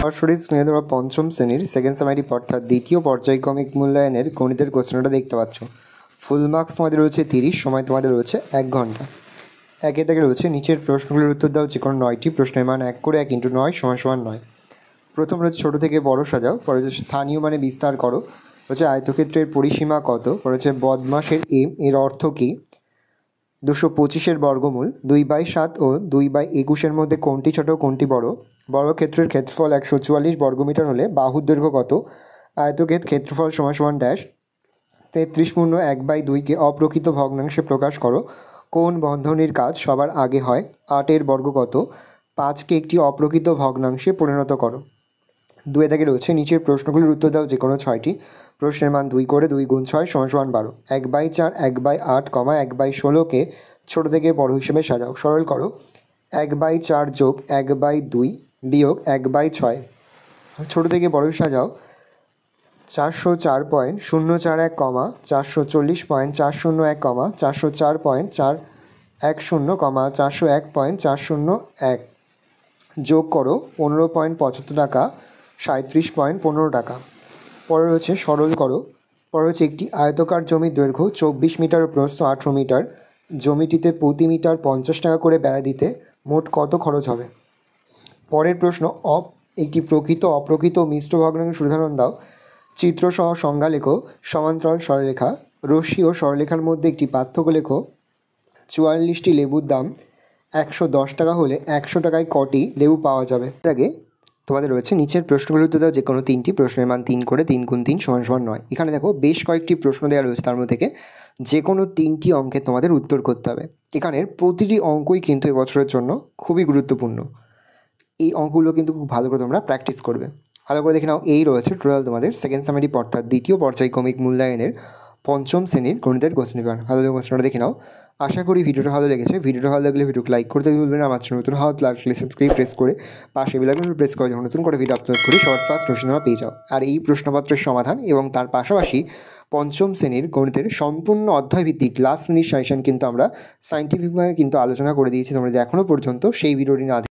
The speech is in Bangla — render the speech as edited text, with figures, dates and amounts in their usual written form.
সরাসরি স্ক্রিনে তোমরা পঞ্চম শ্রেণীর সেকেন্ড সেমারি অর্থাৎ দ্বিতীয় পর্যায়ক্রমিক মূল্যায়নের গণিতের কোশ্চেনটা দেখতে পাচ্ছ। ফুল মার্কস তোমাদের রয়েছে 30, সময় তোমাদের রয়েছে 1 ঘন্টা। একে থেকে রয়েছে নিচের প্রশ্নগুলোর উত্তর দাও যে কোনো 9টি প্রশ্নের মান 1 করে 1 × 9 = 9। প্রথম রয়েছে ছোটো থেকে বড় সাজাও, পরে হচ্ছে স্থানীয় মানে বিস্তার করো, হচ্ছে আয়তক্ষেত্রের পরিসীমা কত, পরে হচ্ছে বদমাসের এর অর্থ কী, 225-এর বর্গমূল, 2/7 ও 2/21-এর মধ্যে কোনটি ছোট কোনটি বড়, বর্গক্ষেত্রের ক্ষেত্রফল 144 বর্গমিটার হলে বাহুর দৈর্ঘ্য কত, ক্ষেত্রফল = ড্যাশ, 33/1/2-কে অপ্রকৃত ভগ্নাংশে প্রকাশ করো, কোন বন্ধনীর কাজ সবার আগে হয়, 8-এর বর্গ কত, 5-কে একটি অপ্রকৃত ভগ্নাংশে পরিণত করো। 2 থেকে রয়েছে নিচের প্রশ্নগুলির উত্তর দাও যে কোনো 6টি প্রশ্নের মান 2 করে 2 × 6 = 12। 1/4, 1/8, 1/16-কে ছোটো থেকে বড় হিসেবে সাজাও। সরল করো। 1/4 যোগ 1/2 বিয়োগ 1/6 ছোটো থেকে বড় সাজাও। 404.041, 440.401, 404.410, 401.401 যোগ করো 15.75 টাকা, 37.15 টাকা। পরে রয়েছে সরল করো। পরে হচ্ছে একটি আয়তকার জমির দৈর্ঘ্য 24 মিটার ও প্রস্থ 18 মিটার, জমিটিতে প্রতি মিটার 50 টাকা করে বেড়া দিতে মোট কত খরচ হবে। পরের প্রশ্ন, একটি প্রকৃত অপ্রকৃত মিশ্র ভগ্নাংশের উদাহরণ দাও। চিত্রসহ সংজ্ঞা লেখো। সমান্তরাল সরলরেখা, রশ্মি ও সরলরেখার মধ্যে একটি পার্থক্য লেখো। 44টি লেবুর দাম 110 টাকা হলে 100 টাকায় কটি লেবু পাওয়া যাবে। আগে তোমাদের রয়েছে নিচের প্রশ্নগুলোর উত্তর দাও যে কোনো 3টি প্রশ্নের মান 3 করে 3 × 3 = 9। এখানে দেখো বেশ কয়েকটি প্রশ্ন দেওয়া রয়েছে, তার মধ্যে থেকে যে কোনো 3টি অঙ্কের তোমাদের উত্তর করতে হবে। এখানের প্রতিটি অঙ্কই কিন্তু এবছরের জন্য খুবই গুরুত্বপূর্ণ। এই অঙ্কগুলো কিন্তু খুব ভালো করে তোমরা প্র্যাকটিস করবে। ভালো করে দেখে নাও, এই রয়েছে টোটাল তোমাদের সেকেন্ড সেমারি অর্থাৎ দ্বিতীয় পর্যায়ক্রমিক মূল্যায়নের পঞ্চম শ্রেণীর গণিতের কোশ্চেন পেপার। ভালো করে কোশ্চেনটা দেখে নাও। আশা করি ভিডিওটা ভালো লেগেছে। ভিডিওটা ভালো লাগলে ভিডিওকে লাইক করতে ভুলবেন না। আমার চ্যানেল নতুন হওয়া লাগলে সাবস্ক্রাইব প্রেস করে পাশে বেল আইকনটি প্রেস করে যখন নতুন করে ভিডিও আপলোড করি সবার ফার্স্ট নোটিফিকেশন তোমরা পেয়ে যাও। আর এই প্রশ্নপত্রের সমাধান এবং তার পাশাপাশি পঞ্চম শ্রেণীর গণিতের সম্পূর্ণ অধ্যায়ভিত্তিক লাস্ট মিনিট সাজেশন কিন্তু আমরা সায়েন্টিফিকভাবে কিন্তু আলোচনা করে দিয়েছি। তোমরা যদি এখনও পর্যন্ত সেই ভিডিওটি না